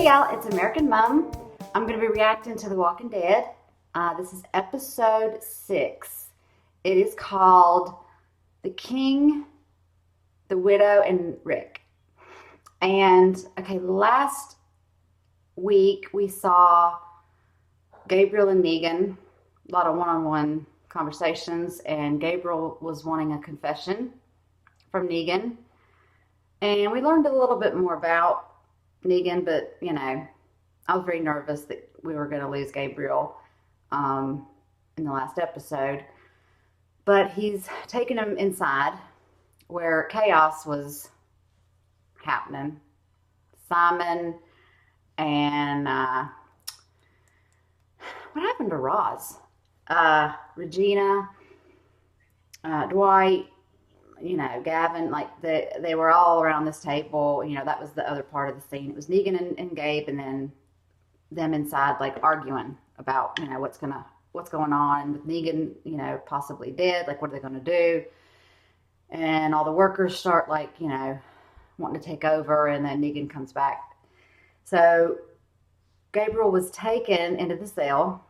y'all, it's American Mom. I'm going to be reacting to The Walking Dead. This is episode 6. It is called The King, the Widow, and Rick. And, okay, last week we saw Gabriel and Negan, a lot of one-on-one conversations, and Gabriel was wanting a confession from Negan. And we learned a little bit more about Negan, but, you know, I was very nervous that we were going to lose Gabriel in the last episode. But he's taken him inside where chaos was happening. Simon and what happened to Roz? Regina, Dwight, you know, Gavin, like they were all around this table. You know, that was the other part of the scene. It was Negan and Gabe, and then them inside, like, arguing about, you know, what's going on with Negan, you know, possibly dead. Like, what are they going to do? And all the workers start, like, you know, wanting to take over, and then Negan comes back. So Gabriel was taken into the cell,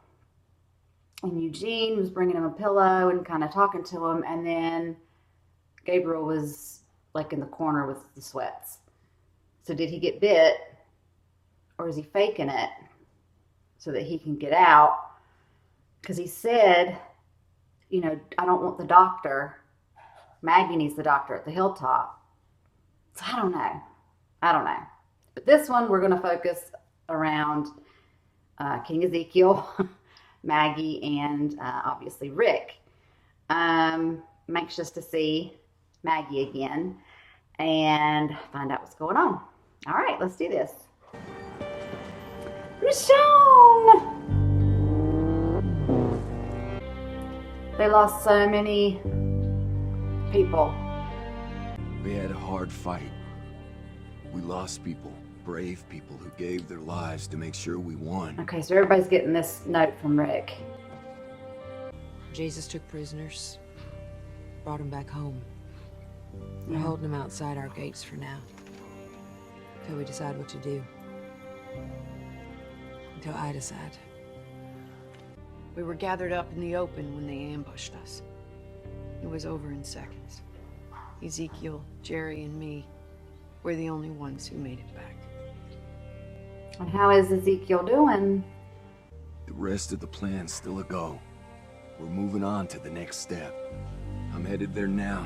and Eugene was bringing him a pillow and kind of talking to him, and then Gabriel was, like, in the corner with the sweats. So did he get bit, or is he faking it so that he can get out? Because he said, you know, I don't want the doctor. Maggie needs the doctor at the Hilltop. So I don't know. But this one, we're going to focus around King Ezekiel, Maggie, and obviously Rick. I'm anxious to see Maggie again and find out what's going on. All right, let's do this. Michonne! They lost so many people. We had a hard fight. We lost people, brave people who gave their lives to make sure we won. Okay, so everybody's getting this note from Rick. Jesus took prisoners, brought them back home. We're holding them outside our gates for now, until we decide what to do. Until I decide. We were gathered up in the open when they ambushed us. It was over in seconds. Ezekiel, Jerry, and me were the only ones who made it back. And how is Ezekiel doing? The rest of the plan's still a go. We're moving on to the next step. I'm headed there now.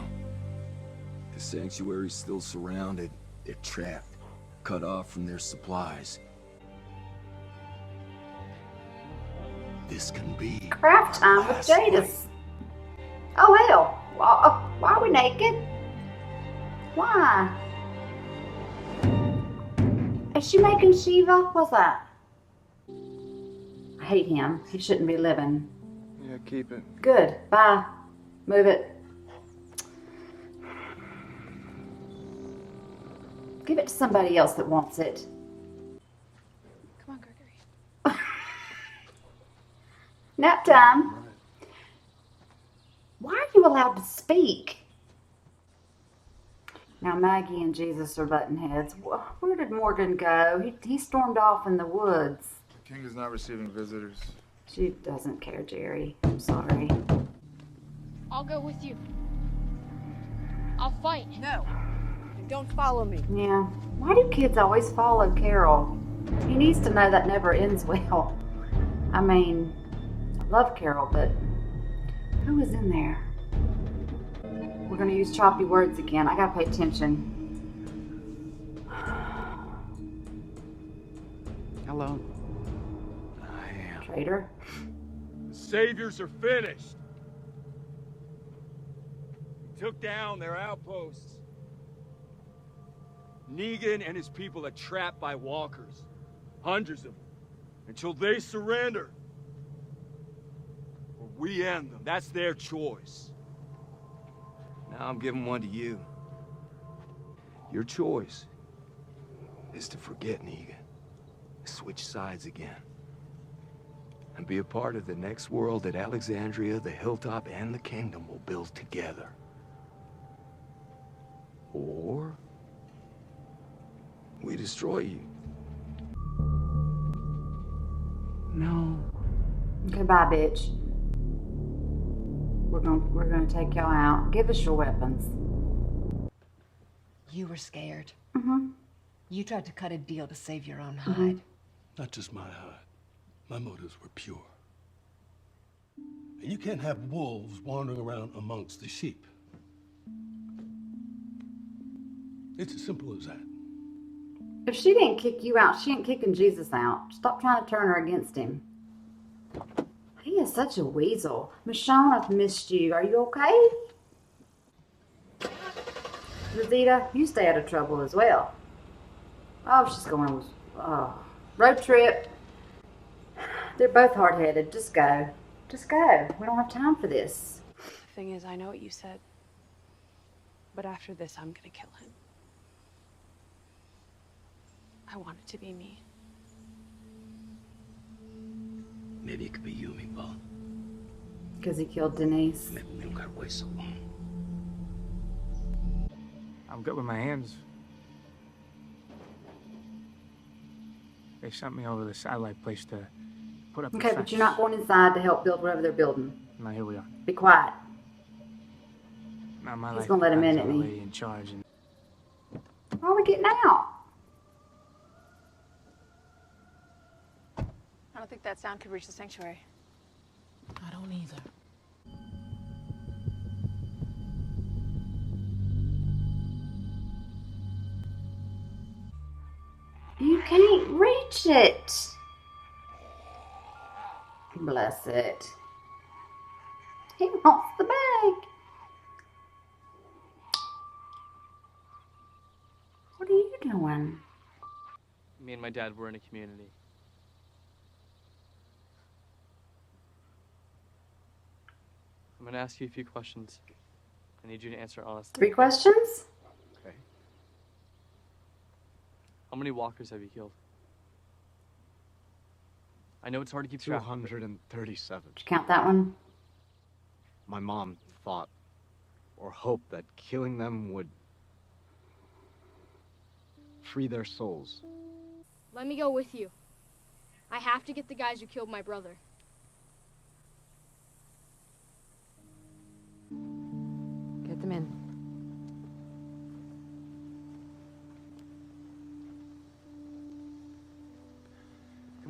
The sanctuary's still surrounded. They're trapped, cut off from their supplies. This can be Craft time with Jadis. Oh, hell. Why are we naked? Why? Is she making Shiva? What's that? I hate him. He shouldn't be living. Yeah, keep it. Good. Bye. Move it. Give it to somebody else that wants it. Come on, Gregory. Nap time. Why are you allowed to speak? Now Maggie and Jesus are butting heads. Where did Morgan go? He stormed off in the woods. The king is not receiving visitors. She doesn't care, Jerry. I'm sorry. I'll go with you. I'll fight. No. Don't follow me. Yeah. Why do kids always follow Carol? He needs to know that never ends well. I mean, I love Carol, but who is in there? We're going to use choppy words again. I got to pay attention. Hello. I am. Traitor. The saviors are finished. We took down their outposts. Negan and his people are trapped by walkers. Hundreds of them. Until they surrender. Or we end them. That's their choice. Now I'm giving one to you. Your choice is to forget Negan, switch sides again, and be a part of the next world that Alexandria, the Hilltop, and the Kingdom will build together. Or we destroy you. Goodbye, bitch. We're gonna take y'all out. Give us your weapons. You were scared. Mm-hmm. You tried to cut a deal to save your own hide. Not just my hide. My motives were pure. And you can't have wolves wandering around amongst the sheep. It's as simple as that. If she didn't kick you out, she ain't kicking Jesus out. Stop trying to turn her against him. He is such a weasel. Michonne, I've missed you. Are you okay? Rosita, you stay out of trouble as well. Oh, she's going on road trip. They're both hard-headed. Just go. Just go. We don't have time for this. The thing is, I know what you said. But after this, I'm gonna kill him. I want it to be me. Maybe it could be you, meatball. Because he killed Denise. Maybe we don't gotta wait so long. I'm good with my hands. They sent me over to the satellite place to put up. Okay, but you're not going inside to help build whatever they're building. Now here we are. Be quiet. Now my He's life gonna let him in, depends on isn't the he? lady in charge. And Why are we getting out? I don't think that sound could reach the sanctuary. I don't either. You can't reach it. Bless it. He wants the bag. What are you doing? Me and my dad were in a community. I'm gonna ask you a few questions. I need you to answer honestly. 3 questions? Okay. How many walkers have you killed? I know it's hard to keep track. 237. Did you count that one? My mom thought or hoped that killing them would free their souls. Let me go with you. I have to get the guys who killed my brother. Get them in.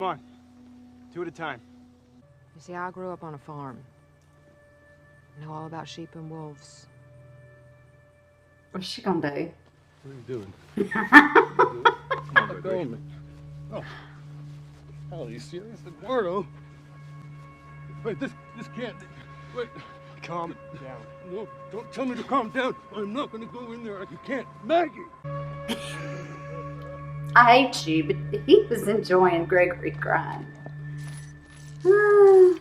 come on, 2 at a time. You see, I grew up on a farm. I know all about sheep and wolves. What's she gonna do? What are you doing? Come on, Let go of me. Oh. Hell, are you serious? Eduardo? Wait, this can't... Wait. Calm down. No, don't tell me to calm down. I'm not gonna go in there. You can't. Maggie! I hate you, but he was enjoying Gregory crying. Don't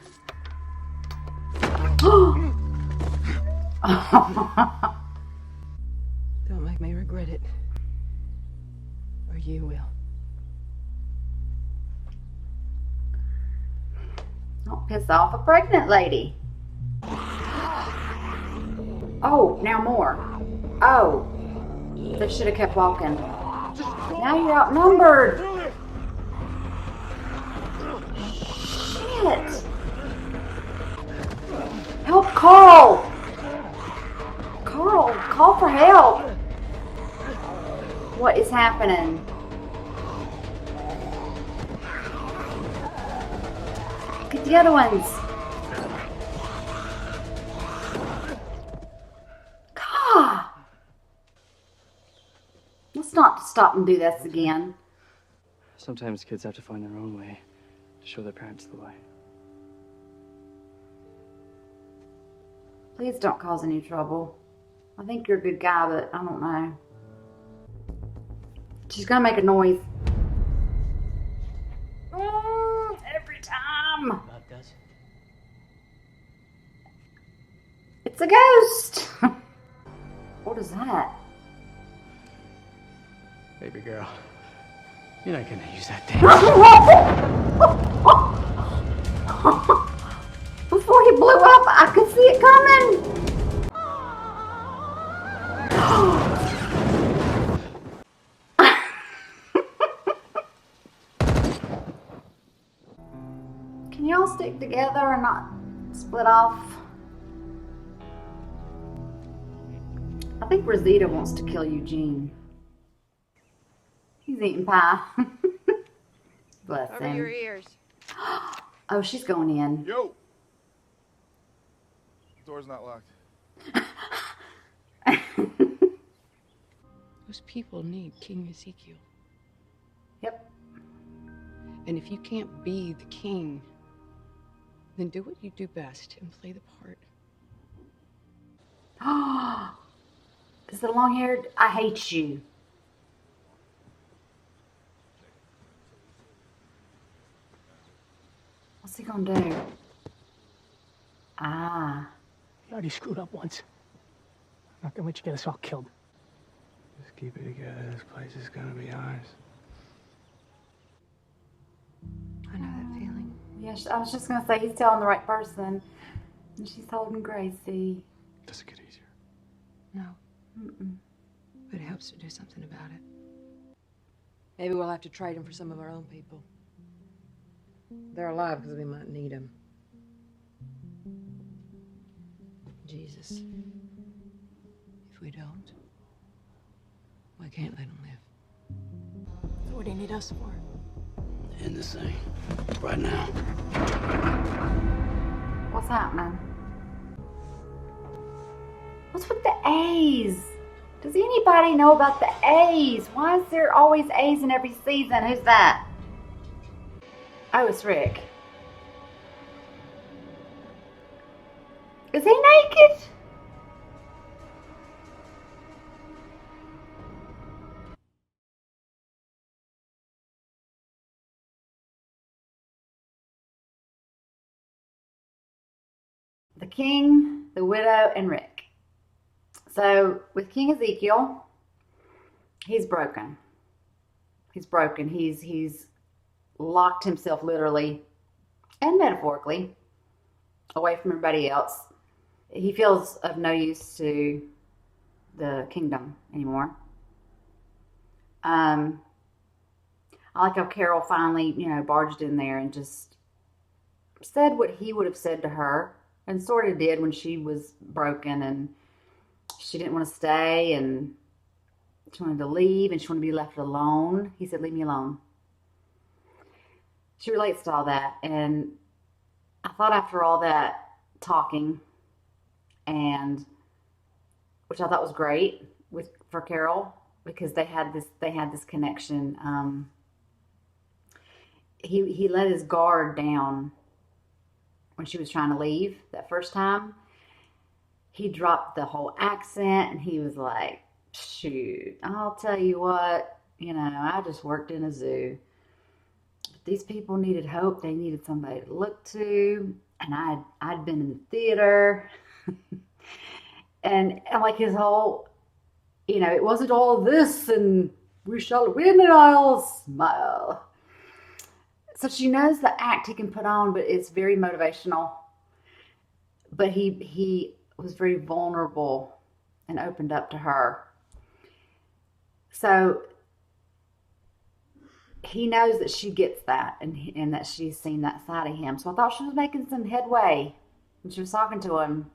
make me regret it. Or you will. Don't piss off a pregnant lady. Oh, now more. Oh, they should have kept walking. Now you're outnumbered. Shit. Help Carl. Carl, call for help. What is happening? Get the other ones. God. Let's not stop and do this again. Sometimes kids have to find their own way to show their parents the way. Please don't cause any trouble. I think you're a good guy, but I don't know. She's gonna make a noise. Every time. God does. It's a ghost. What is that? Baby girl, you're not gonna use that Before he blew up, I could see it coming. Can y'all stick together and not split off? I think Rosita wants to kill Eugene. He's eating pie. Bless Cover him. your ears. Oh, she's going in. Yo! The door's not locked. Those people need King Ezekiel. Yep. And if you can't be the king, then do what you do best and play the part. Is the long-haired? I hate you. What's he gonna do? Ah. You already screwed up once. I'm not gonna let you get us all killed. Just keep it together. This place is gonna be ours. I know that feeling. Yeah, I was just gonna say he's telling the right person, and she's holding Gracie. Does it get easier? No. Mm-mm. But it helps to do something about it. Maybe we'll have to trade them for some of our own people. They're alive because we might need them. Jesus. If we don't, we can't let them live. So what do you need us for? End this thing. Right now. What's happening? What's with the A's? Does anybody know about the A's? Why is there always A's in every season? Who's that? Oh, it's Rick. Is he naked? The king, the widow, and Rick. So with King Ezekiel, he's broken. He's broken. He's locked himself literally and metaphorically away from everybody else. He feels of no use to the kingdom anymore. I like how Carol finally, barged in there and just said what he would have said to her, and sort of did when she was broken and she didn't want to stay and she wanted to leave and she wanted to be left alone. He said, "Leave me alone." She relates to all that, and I thought after all that talking, and which I thought was great for Carol, because they had this connection. He let his guard down when she was trying to leave that first time. He dropped the whole accent and he was like, "Shoot, I'll tell you what, I just worked in a zoo. These people needed hope. They needed somebody to look to. And I'd been in the theater." and like his whole, it wasn't all this and we shall win and I'll smile. So she knows the act he can put on, but it's very motivational. But he was very vulnerable and opened up to her. So he knows that she gets that and that she's seen that side of him. So I thought she was making some headway when she was talking to him.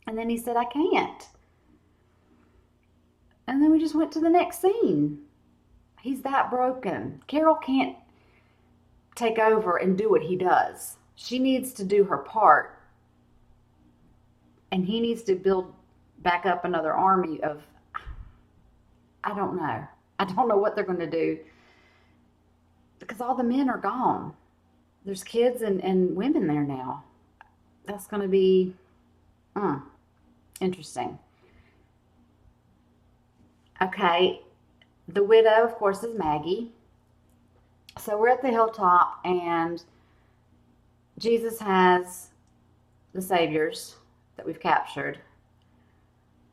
And then he said, "I can't." And then we just went to the next scene. He's that broken. Carol can't take over and do what he does. She needs to do her part. And he needs to build back up another army of, I don't know. I don't know what they're going to do. Because all the men are gone. There's kids and women there now. That's going to be interesting. Okay. The widow, of course, is Maggie. So we're at the hilltop, and Jesus has the saviors that we've captured,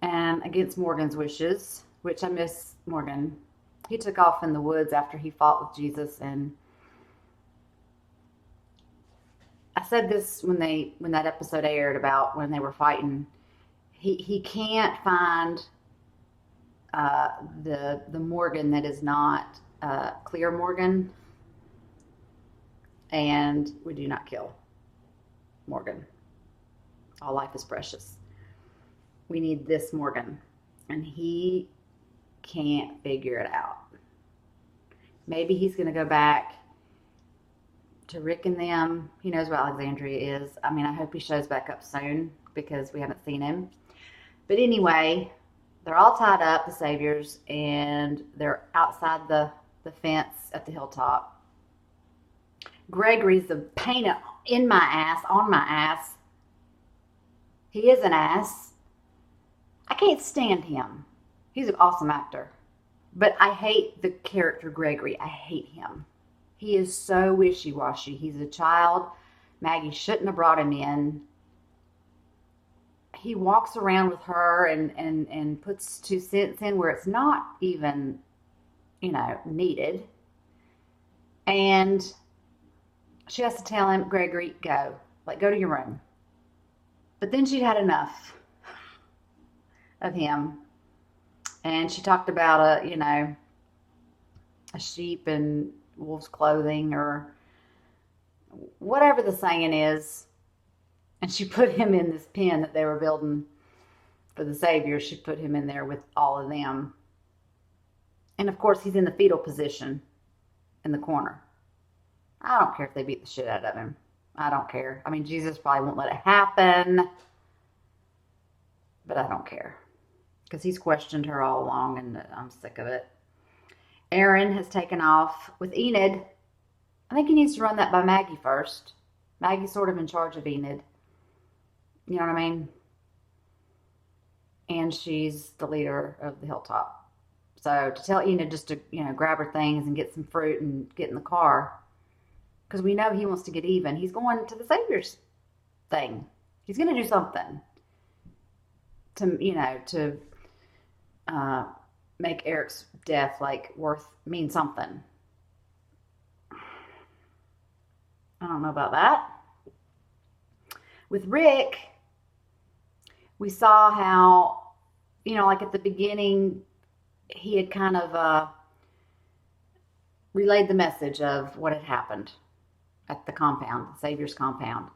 and against Morgan's wishes, which I miss Morgan. He took off in the woods after he fought with Jesus, and I said this when that episode aired about when they were fighting. He can't find the Morgan that is not clear Morgan. and we do not kill Morgan. All life is precious. We need this Morgan, and he can't figure it out. Maybe he's going to go back to Rick and them. He knows where Alexandria is. I mean, I hope he shows back up soon because we haven't seen him. But anyway, they're all tied up, the Saviors, and they're outside the fence at the Hilltop. Gregory's a pain in my ass, on my ass. He is an ass. I can't stand him. He's an awesome actor. But I hate the character Gregory. I hate him. He is so wishy-washy. He's a child. Maggie shouldn't have brought him in. He walks around with her and puts 2 cents in where it's not even, needed. And she has to tell him, Gregory, go. Go to your room. But then she'd had enough of him. And she talked about a sheep in wolf's clothing or whatever the saying is. And she put him in this pen that they were building for the Savior. She put him in there with all of them. And of course, he's in the fetal position in the corner. I don't care if they beat the shit out of him. I don't care. I mean, Jesus probably won't let it happen. But I don't care. Because he's questioned her all along, and I'm sick of it. Aaron has taken off with Enid. I think he needs to run that by Maggie first. Maggie's sort of in charge of Enid. You know what I mean? And she's the leader of the Hilltop. So to tell Enid just to, grab her things and get some fruit and get in the car. Because we know he wants to get even. He's going to the Savior's thing. He's going to do something to make Eric's death mean something. I don't know about that. With Rick, we saw how, at the beginning, he had kind of relayed the message of what had happened at the compound, the Savior's compound.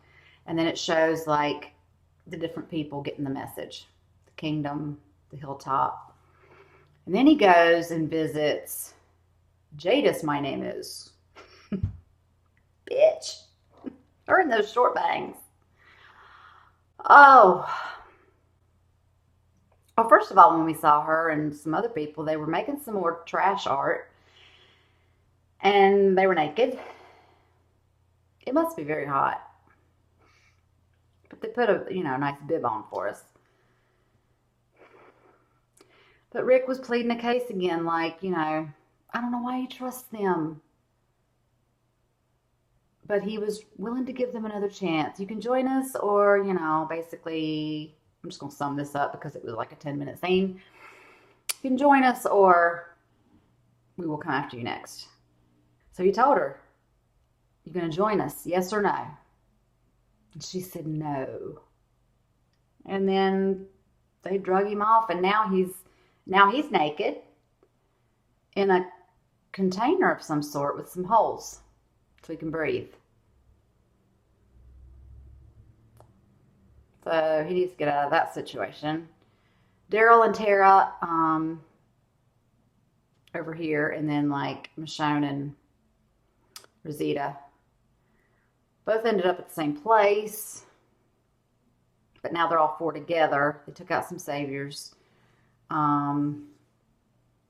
And then it shows the different people getting the message. The kingdom, the Hilltop. And then he goes and visits Jadis, my name is. Bitch. Her in those short bangs. Oh. Well, first of all, when we saw her and some other people, they were making some more trash art. And they were naked. It must be very hot. But they put a, nice bib on for us. But Rick was pleading the case again, I don't know why you trust them. But he was willing to give them another chance. You can join us, or, basically, I'm just going to sum this up because it was like a 10-minute scene. You can join us, or we will come after you next. So he told her, you going to join us, yes or no? And she said no. And then they drug him off, and now he's naked in a container of some sort with some holes so he can breathe. So he needs to get out of that situation. Daryl and Tara over here, and then Michonne and Rosita both ended up at the same place. But now they're all 4 together. They took out some Saviors. That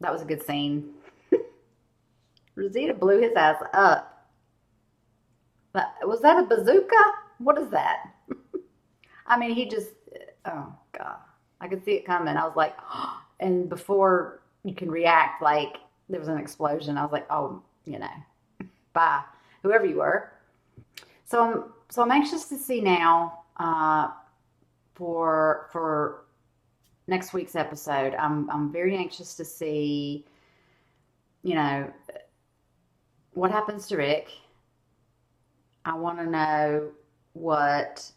was a good scene. Rosita blew his ass up. Was that a bazooka? What is that? I mean, he just, oh God. I could see it coming. I was like, oh, and before you can react, there was an explosion. I was like, oh, bye, whoever you were. So I'm anxious to see now for next week's episode. I'm very anxious to see, what happens to Rick. I want to know what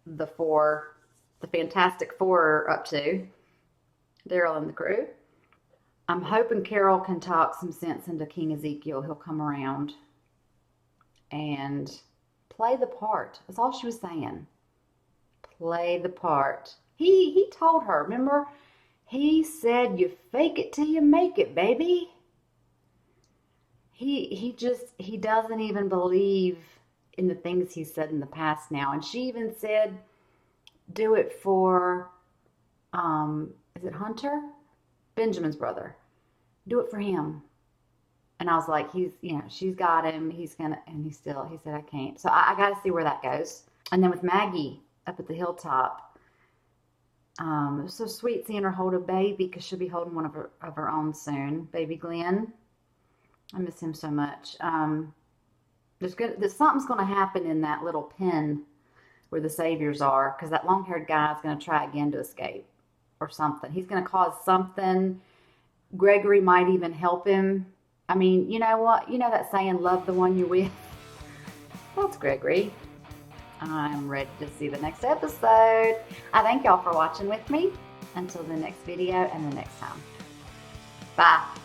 the Fantastic Four are up to. Daryl and the crew. I'm hoping Carol can talk some sense into King Ezekiel. He'll come around. and play the part. That's all she was saying. Play the part. He told her, remember? He said, you fake it till you make it, baby. He doesn't even believe in the things he said in the past now. And she even said, do it for, is it Hunter? Benjamin's brother. Do it for him. And I was like, she's got him. He said, I can't. So I got to see where that goes. And then with Maggie up at the Hilltop, it was so sweet seeing her hold a baby because she'll be holding one of her own soon. Baby Glenn. I miss him so much. There's something's going to happen in that little pen where the saviors are, because that long-haired guy is going to try again to escape or something. He's going to cause something. Gregory might even help him. I mean, you know what? You know that saying, love the one you're with? That's Gregory. I'm ready to see the next episode. I thank y'all for watching with me. Until the next video and the next time. Bye.